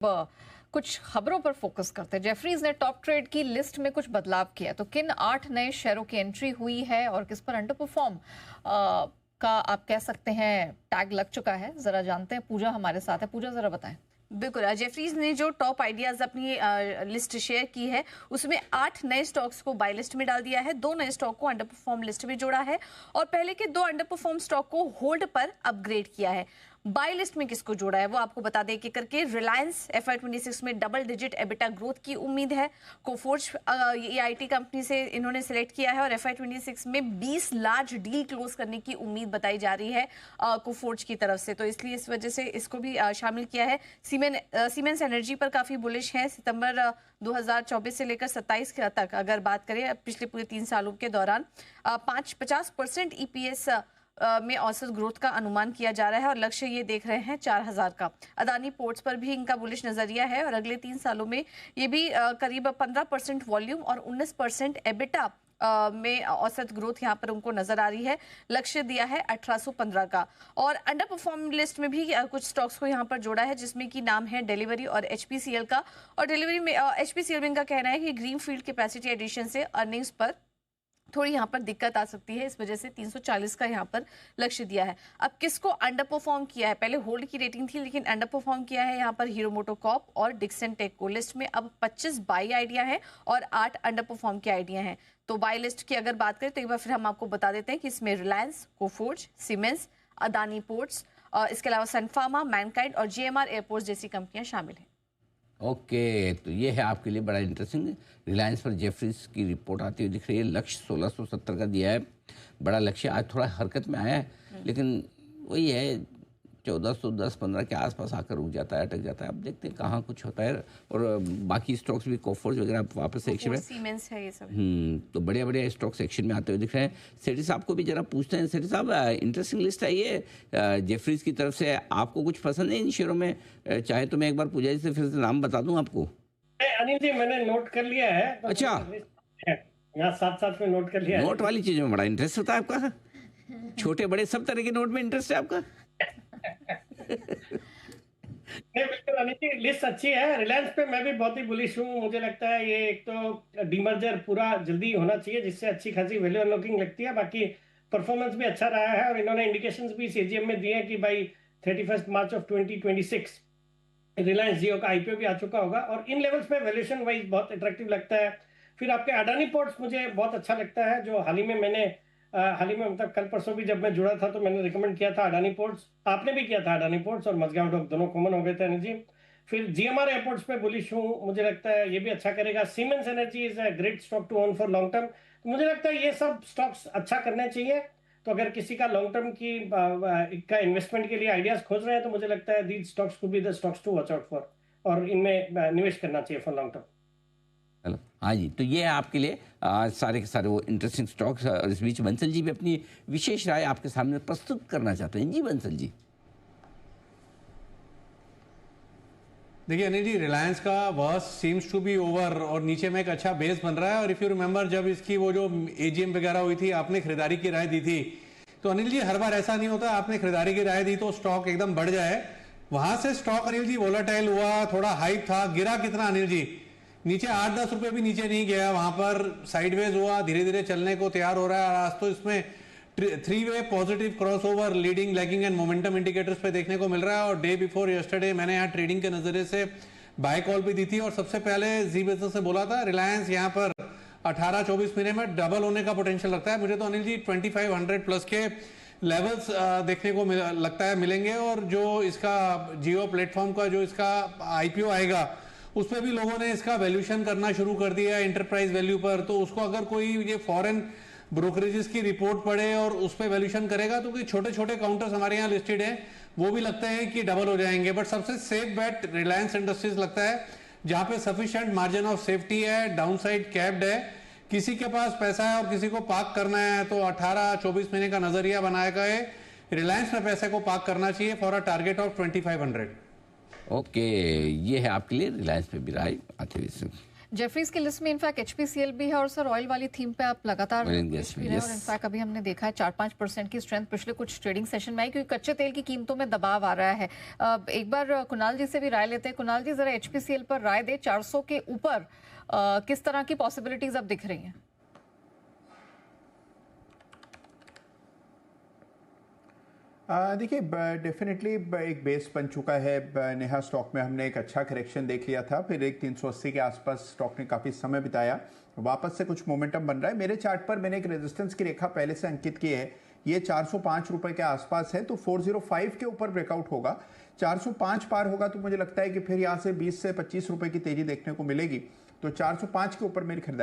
कुछ खबरों पर फोकस करते हैं। जेफरीज ने टॉप ट्रेड की लिस्ट में कुछ बदलाव किया, तो किन 8 नए शेयरों की एंट्री हुई है और किस पर अंडर परफॉर्म का आप कह सकते हैं टैग लग चुका है, जरा जानते हैं। पूजा हमारे साथ है। पूजा, जरा बताएं। बिल्कुल, जेफरीज ने जो टॉप आइडियाज अपनी लिस्ट शेयर की है उसमें 8 नए स्टॉक्स को बाय लिस्ट में डाल दिया है, 2 नए स्टॉक को अंडर परफॉर्म लिस्ट में जोड़ा है और पहले के 2 अंडर परफॉर्म स्टॉक को होल्ड पर अपग्रेड किया है। बाय लिस्ट में किसको जोड़ा है वो आपको बता दें कि करके रिलायंस FY26 में डबल डिजिट एबिटा ग्रोथ की उम्मीद है। कोफोर्ज ये IT कंपनी से इन्होंने सिलेक्ट किया है और FY26 में 20 लार्ज डील क्लोज करने की उम्मीद बताई जा रही है कोफोर्ज की तरफ से, तो इसलिए इस वजह से इसको भी शामिल किया है। सीमेंस एनर्जी पर काफी बुलिश है। सितंबर 2024 से लेकर 27 तक अगर बात करें पिछले पूरे 3 सालों के दौरान 50% EPS में औसत ग्रोथ का अनुमान किया जा रहा है और लक्ष्य ये देख रहे हैं 4000 का। अदानी पोर्ट्स पर भी इनका बुलिश नजरिया है और अगले 3 सालों में ये भी करीब 15% वॉल्यूम और 19% एबिटा में औसत ग्रोथ यहाँ पर उनको नजर आ रही है। लक्ष्य दिया है 1815 का। और अंडर परफॉर्म लिस्ट में भी कुछ स्टॉक्स को यहाँ पर जोड़ा है, जिसमें कि नाम है डिलीवरी और HPCL का। और डिलीवरी में HPCL में इनका कहना है कि ग्रीन फील्ड कैपेसिटी एडिशन से अर्निंग्स पर थोड़ी यहाँ पर दिक्कत आ सकती है, इस वजह से 340 का यहाँ पर लक्ष्य दिया है। अब किसको अंडर परफॉर्म किया है? पहले होल्ड की रेटिंग थी लेकिन अंडर परफॉर्म किया है यहाँ पर हीरो मोटोकॉर्प और डिक्सन टेक को। लिस्ट में अब 25 बाई आइडिया है और 8 अंडर परफॉर्म के आइडिया हैं। तो बाई लिस्ट की अगर बात करें तो एक बार फिर हम आपको बता देते हैं कि इसमें Reliance, Coforge, siemens, Adani ports, इसके अलावा सनफार्मा, मैनकाइंड और GMR एयरपोर्ट्स जैसी कंपनियां शामिल हैं। ओके, तो ये है आपके लिए बड़ा इंटरेस्टिंग। रिलायंस पर जेफरीज की रिपोर्ट आती हुई दिख रही है। लक्ष्य 1670 का दिया है, बड़ा लक्ष्य। आज थोड़ा हरकत में आया है लेकिन वही है 1410-15 के आसपास आकर रुक जाता है, अटक जाता है। अब देखते हैं कहाँ कुछ होता है। और बाकी स्टॉक्स भी कोफोर्ज वगैरह वापस एक्शन में, सीमेंस है ये सब। तो बढ़िया बढ़िया स्टॉक्स एक्शन में आते हुए दिख रहे हैं। सेठी साहब को भी जरा पूछते हैं। सेठी साहब, इंटरेस्टिंग लिस्ट है ये जेफरीज की तरफ से। आपको कुछ पसंद है इन शेयरों में? चाहे तो मैं एक बार पूजा जी से फिर से नाम बता दूं आपको। अनिल जी, मैंने नोट कर लिया है। तो अच्छा, यहाँ साथ साथ में नोट कर लिया है। नोट वाली चीज में बड़ा इंटरेस्ट होता है आपका। छोटे बड़े सब तरह के नोट में इंटरेस्ट है आपका। नहीं, बिल्कुल अनिल जी, लिस्ट अच्छी है। रिलायंस पे मैं भी बहुत ही बुलिश हूँ। मुझे लगता है ये एक तो डीमर्जर पूरा जल्दी होना चाहिए जिससे अच्छी खासी वैल्यू अनलॉकिंग लगती है। बाकी परफॉर्मेंस भी अच्छा रहा है और इन्होंने इंडिकेशंस भी CGM में दिए हैं कि भाई 31 मार्च ऑफ 2026 रिलायंस जियो का IPO भी आ चुका होगा और इन लेवल्स पे वैल्यूएशन वाइज बहुत अट्रैक्टिव लगता है। फिर आपके अडानी पोर्ट्स मुझे बहुत अच्छा लगता है, जो हाल ही में मतलब कल परसों भी जब मैं जुड़ा था तो मैंने रिकमेंड किया था अडानी पोर्ट्स। आपने भी किया था अडानी पोर्ट्स और मजगांव डॉक दोनों कॉमन हो गए थे अनिल जी। फिर GMR एयरपोर्ट्स पे बुलिश हूँ, मुझे लगता है ये भी अच्छा करेगा। Siemens energy is a great stock to own for long term. मुझे लगता है ये सब स्टॉक्स अच्छा करने चाहिए। तो अगर किसी का लॉन्ग टर्म का इन्वेस्टमेंट के लिए आइडियाज खोज रहे हैं तो मुझे लगता है these stocks could be the stocks to watch out for, और इनमें निवेश करना चाहिए फॉर लॉन्ग टर्म। हेलो, हाँ जी, तो ये है आपके लिए सारे के सारे वो इंटरेस्टिंग स्टॉक्स। और इस बीच बंसल जी भी अपनी विशेष राय आपके सामने प्रस्तुत करना चाहते हैं। जी बंसल जी। देखिए अनिल जी, रिलायंस का worst seems to be over और नीचे में एक अच्छा बेस बन रहा है। और इफ़ यू रिमेंबर, जब इसकी वो जो AGM वगैरह हुई थी, आपने खरीदारी की राय दी थी। तो अनिल जी, हर बार ऐसा नहीं होता आपने खरीदारी की राय दी तो स्टॉक एकदम बढ़ जाए। वहां से स्टॉक अनिल जी वोलाटाइल हुआ, थोड़ा हाइप था, गिरा कितना अनिल जी? नीचे 8-10 रुपए भी नीचे नहीं गया, वहां पर साइडवेज हुआ, धीरे धीरे चलने को तैयार हो रहा है। आज तो इसमें 3-वे positive crossover leading, lagging and momentum indicators पे देखने को मिल रहा है। और डे बिफोर यस्टरडे मैंने यहाँ ट्रेडिंग के नजरिए से बाय कॉल भी दी थी और सबसे पहले जी बिजनेस से बोला था रिलायंस यहाँ पर 18-24 महीने में डबल होने का पोटेंशियल लगता है। मुझे तो अनिल जी 2500 प्लस के लेवल्स देखने को लगता है मिलेंगे। और जो इसका जियो प्लेटफॉर्म का जो इसका IPO आएगा उसमें भी लोगों ने इसका वैल्यूएशन करना शुरू कर दिया है एंटरप्राइज वैल्यू पर। तो उसको अगर कोई ये फॉरेन ब्रोकरेजेस की रिपोर्ट पढ़े और उस पर वैल्यूएशन करेगा तो छोटे छोटे काउंटर्स हमारे यहाँ लिस्टेड हैं, वो भी लगता है कि डबल हो जाएंगे। बट सबसे सेफ बेट रिलायंस इंडस्ट्रीज लगता है, जहां पे सफिशिएंट मार्जिन ऑफ सेफ्टी है, डाउनसाइड कैप्ड है। किसी के पास पैसा है और किसी को पार्क करना है तो 18-24 महीने का नजरिया बनाएगा है, रिलायंस में पैसे को पार्क करना चाहिए for a target of 2500। Okay, ये है आपके लिए रिलायंस पे भी राय आती हुई। जेफरीज की लिस्ट में इनफैक्ट एचपीसीएल भी है और सर ऑयल वाली थीम पे आप लगातार Oil and gas भी में, रहे और yes. इनफैक्ट अभी हमने देखा है 4-5% की स्ट्रेंथ पिछले कुछ ट्रेडिंग सेशन में आई क्योंकि कच्चे तेल की कीमतों में दबाव आ रहा है। एक बार कुणाल जी से भी राय लेते हैं। कुणाल जी जरा एचपीसीएल पर राय दे, 400 के ऊपर किस तरह की पॉसिबिलिटीज अब दिख रही हैं? देखिए डेफिनेटली एक बेस बन चुका है। नेहा स्टॉक में हमने एक अच्छा करेक्शन देख लिया था, फिर एक 380 के आसपास स्टॉक ने काफ़ी समय बिताया, वापस से कुछ मोमेंटम बन रहा है। मेरे चार्ट पर मैंने एक रेजिस्टेंस की रेखा पहले से अंकित की है, ये 405 रुपए के आसपास है, तो 405 के ऊपर ब्रेकआउट होगा। 405 पार होगा तो मुझे लगता है कि फिर यहाँ से 20 से 25 रुपए की तेजी देखने को मिलेगी, तो 405 के ऊपर मेरी खरीदारी